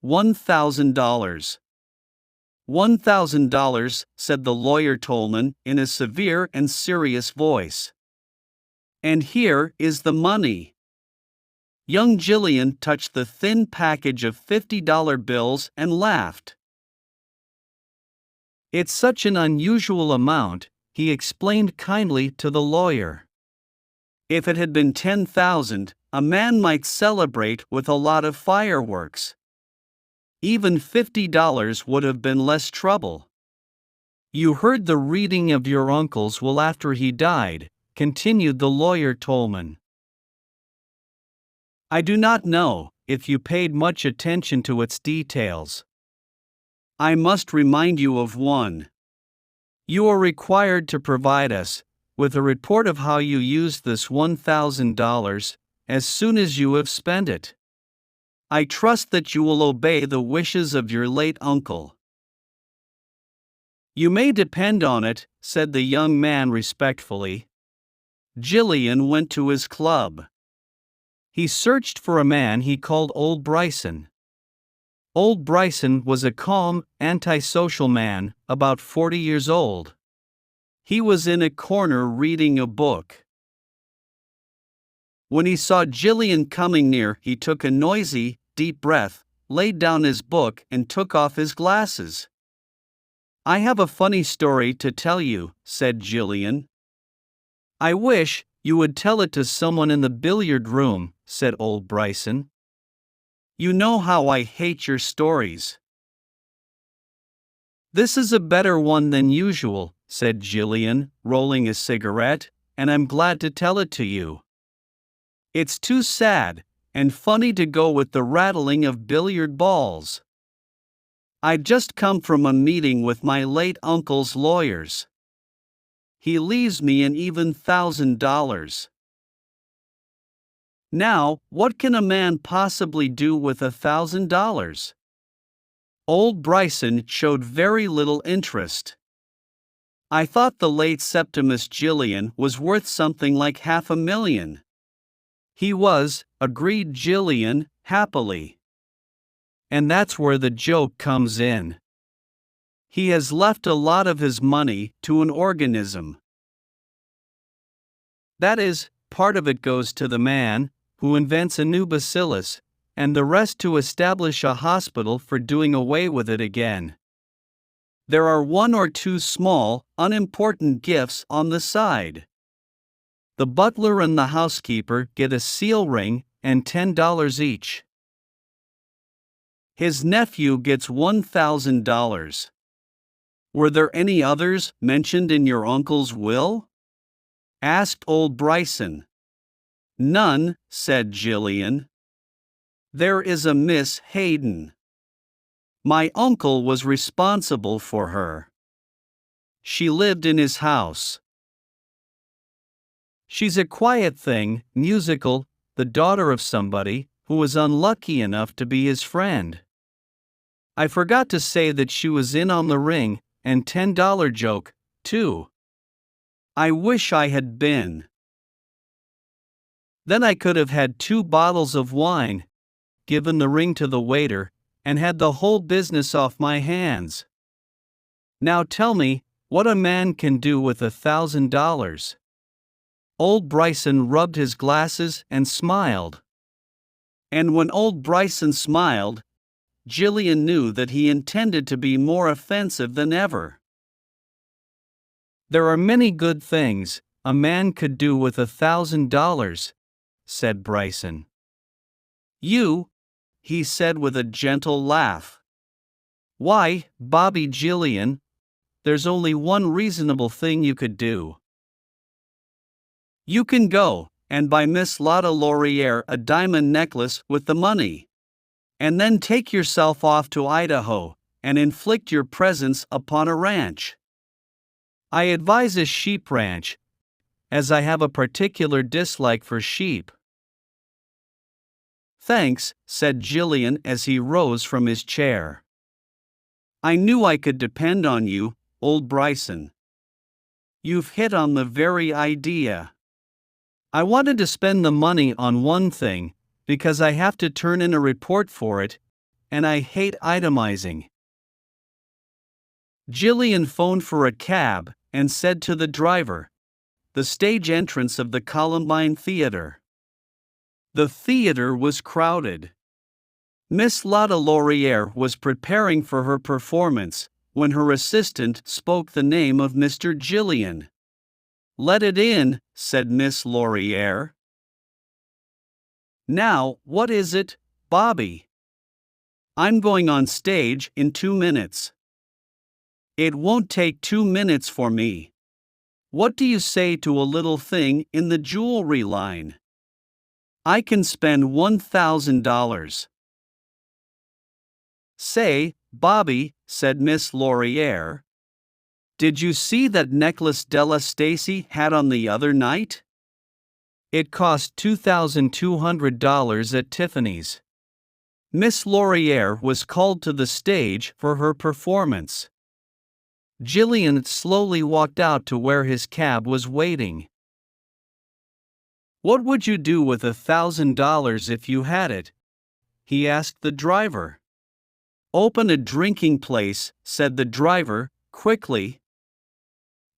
$1,000. $1,000, said the lawyer Tolman in a severe and serious voice. And here is the money. Young Jillian touched the thin package of $50 bills and laughed. It's such an unusual amount, he explained kindly to the lawyer. If it had been 10,000, a man might celebrate with a lot of fireworks. Even $50 would have been less trouble. You heard the reading of your uncle's will after he died, continued the lawyer Tolman. I do not know if you paid much attention to its details. I must remind you of one. You are required to provide us with a report of how you used this $1,000 as soon as you have spent it. I trust that you will obey the wishes of your late uncle. You may depend on it, said the young man respectfully. Jillian went to his club. He searched for a man he called Old Bryson. Old Bryson was a calm, antisocial man, about 40 years old. He was in a corner reading a book. When he saw Jillian coming near, he took a noisy, deep breath, laid down his book, and took off his glasses. I have a funny story to tell you, said Jillian. I wish you would tell it to someone in the billiard room, said Old Bryson. You know how I hate your stories. This is a better one than usual, said Jillian, rolling a cigarette, and I'm glad to tell it to you. It's too sad and funny to go with the rattling of billiard balls. I'd just come from a meeting with my late uncle's lawyers. He leaves me an even $1,000. Now, what can a man possibly do with $1,000? Old Bryson showed very little interest. I thought the late Septimus Jillian was worth something like $500,000. He was, agreed Jillian, happily. And that's where the joke comes in. He has left a lot of his money to an organism. That is, part of it goes to the man who invents a new bacillus, and the rest to establish a hospital for doing away with it again. There are one or two small, unimportant gifts on the side. The butler and the housekeeper get a seal ring and $10 each. His nephew gets $1,000. Were there any others mentioned in your uncle's will? Asked Old Bryson. None, said Jillian. There is a Miss Hayden. My uncle was responsible for her. She lived in his house. She's a quiet thing, musical, the daughter of somebody who was unlucky enough to be his friend. I forgot to say that she was in on the ring and $10 joke, too. I wish I had been. Then I could have had 2 bottles of wine, given the ring to the waiter, and had the whole business off my hands. Now tell me what a man can do with $1,000. Old Bryson rubbed his glasses and smiled. And when Old Bryson smiled, Jillian knew that he intended to be more offensive than ever. There are many good things a man could do with $1,000, said Bryson. You, he said with a gentle laugh. Why, Bobby Jillian, there's only one reasonable thing you could do. You can go and buy Miss Lotta Laurier a diamond necklace with the money, and then take yourself off to Idaho and inflict your presence upon a ranch. I advise a sheep ranch, as I have a particular dislike for sheep. Thanks, said Jillian as he rose from his chair. I knew I could depend on you, Old Bryson. You've hit on the very idea. I wanted to spend the money on one thing, because I have to turn in a report for it, and I hate itemizing. Jillian phoned for a cab and said to the driver, "The stage entrance of the Columbine Theater." The theater was crowded. Miss Lotta Laurier was preparing for her performance when her assistant spoke the name of Mr. Jillian. "Let it in," said Miss Laurier. "Now, what is it, Bobby?" "I'm going on stage in 2 minutes." "It won't take 2 minutes for me. What do you say to a little thing in the jewelry line? I can spend $1,000. "Say, Bobby," said Miss Laurier, "did you see that necklace Della Stacy had on the other night? It cost $2,200 at Tiffany's." Miss Laurier was called to the stage for her performance. Jillian slowly walked out to where his cab was waiting. "What would you do with $1,000 if you had it?" he asked the driver. "Open a drinking place," said the driver, quickly.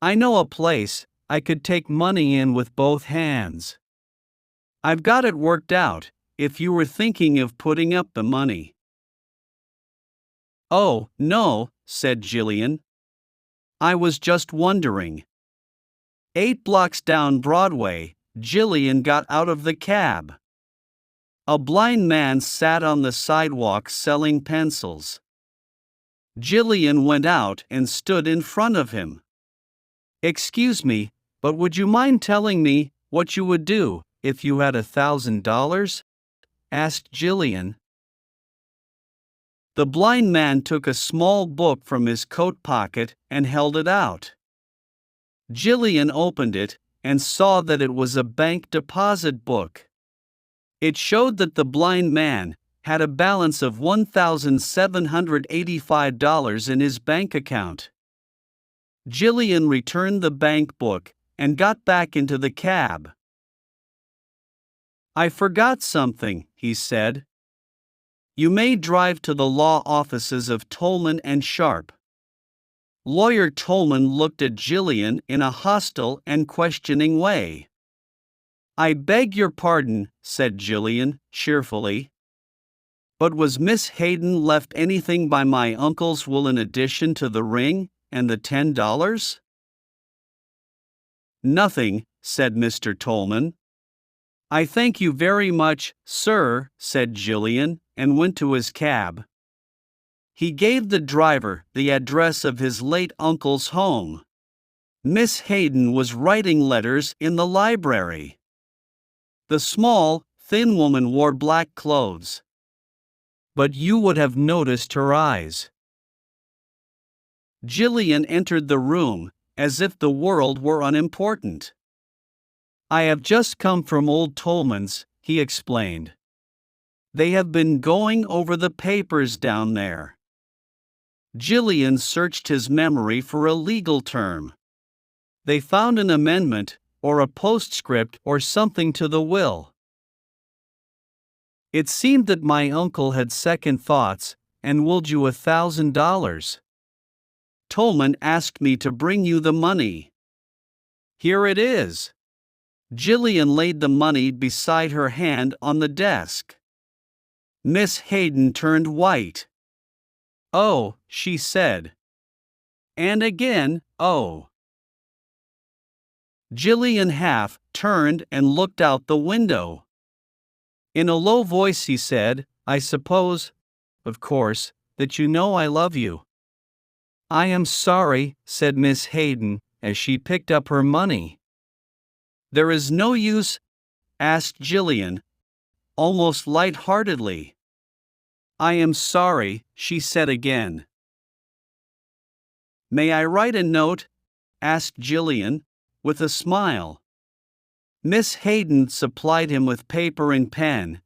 "I know a place I could take money in with both hands. I've got it worked out, if you were thinking of putting up the money." "Oh, no," said Jillian. "I was just wondering." 8 blocks down Broadway, Jillian got out of the cab. A blind man sat on the sidewalk selling pencils. Jillian went out and stood in front of him. "Excuse me, but would you mind telling me what you would do if you had $1,000? asked Jillian. The blind man took a small book from his coat pocket and held it out. Jillian opened it and saw that it was a bank deposit book. It showed that the blind man had a balance of $1,785 in his bank account. Jillian returned the bank book and got back into the cab. "I forgot something," he said. "You may drive to the law offices of Tolman and Sharp." Lawyer Tolman looked at Jillian in a hostile and questioning way. "I beg your pardon," said Jillian, cheerfully. "But was Miss Hayden left anything by my uncle's will in addition to the ring and the $10? "Nothing," said Mr. Tolman. "I thank you very much, sir," said Jillian, and went to his cab. He gave the driver the address of his late uncle's home. Miss Hayden was writing letters in the library. The small, thin woman wore black clothes. But you would have noticed her eyes. Jillian entered the room, as if the world were unimportant. "I have just come from old Tolman's," he explained. "They have been going over the papers down there." Jillian searched his memory for a legal term. "They found an amendment, or a postscript or something to the will." "It seemed that my uncle had second thoughts, and willed you $1,000. Tolman asked me to bring you the money. Here it is." Jillian laid the money beside her hand on the desk. Miss Hayden turned white. "Oh," she said. And again, "Oh." Jillian half turned and looked out the window. In a low voice he said, "I suppose, of course, that you know I love you." "I am sorry," said Miss Hayden, as she picked up her money. "There is no use?" asked Jillian, almost light-heartedly. "I am sorry," she said again. "May I write a note?" asked Jillian, with a smile. Miss Hayden supplied him with paper and pen,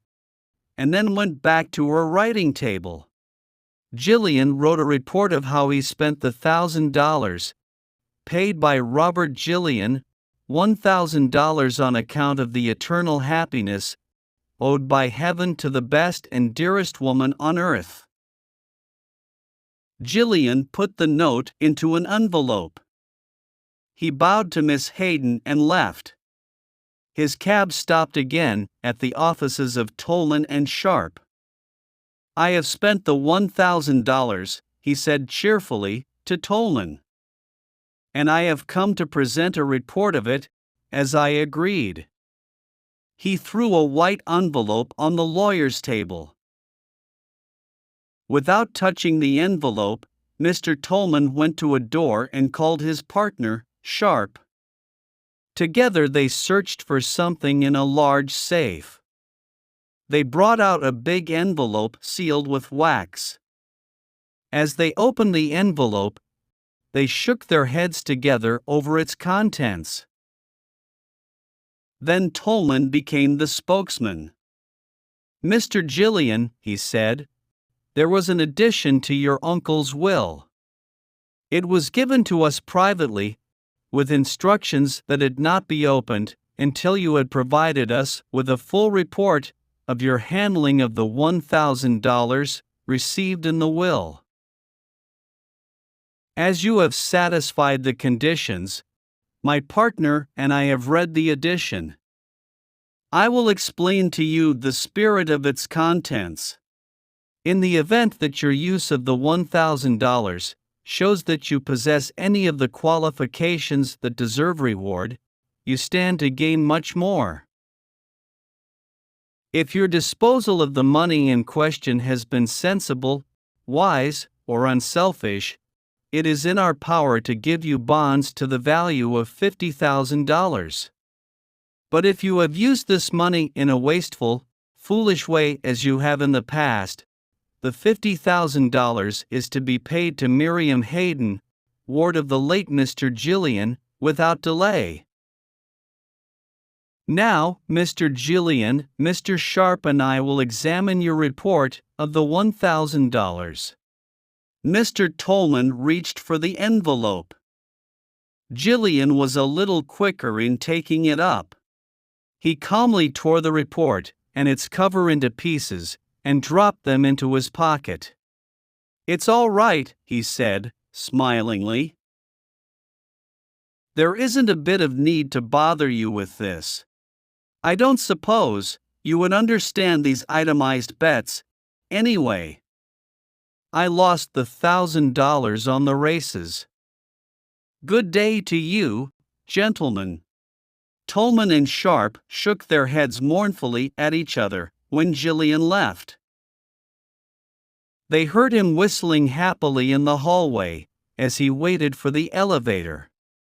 and then went back to her writing table. Jillian wrote a report of how he spent the $1,000, paid by Robert Jillian, $1,000 on account of the eternal happiness owed by heaven to the best and dearest woman on earth. Jillian put the note into an envelope. He bowed to Miss Hayden and left. His cab stopped again at the offices of Tolan and Sharp. "I have spent the $1,000, he said cheerfully to Tolan. "And I have come to present a report of it, as I agreed." He threw a white envelope on the lawyer's table. Without touching the envelope, Mr. Tolman went to a door and called his partner, Sharp. Together they searched for something in a large safe. They brought out a big envelope sealed with wax. As they opened the envelope, they shook their heads together over its contents. Then Tolman became the spokesman. "Mr. Jillian," he said, "there was an addition to your uncle's will. It was given to us privately, with instructions that it not be opened until you had provided us with a full report of your handling of the $1,000 received in the will. As you have satisfied the conditions, my partner and I have read the addition. I will explain to you the spirit of its contents. In the event that your use of the $1,000 shows that you possess any of the qualifications that deserve reward, you stand to gain much more. If your disposal of the money in question has been sensible, wise, or unselfish, it is in our power to give you bonds to the value of $50,000. But if you have used this money in a wasteful, foolish way as you have in the past, the $50,000 is to be paid to Miriam Hayden, ward of the late Mr. Jillian, without delay. Now, Mr. Jillian, Mr. Sharp and I will examine your report of the $1,000. Mr. Tolman reached for the envelope. Jillian was a little quicker in taking it up. He calmly tore the report and its cover into pieces and dropped them into his pocket. "It's all right," he said, smilingly. "There isn't a bit of need to bother you with this. I don't suppose you would understand these itemized bets, anyway. I lost the $1,000 on the races. Good day to you, gentlemen." Tolman and Sharp shook their heads mournfully at each other when Jillian left. They heard him whistling happily in the hallway as he waited for the elevator.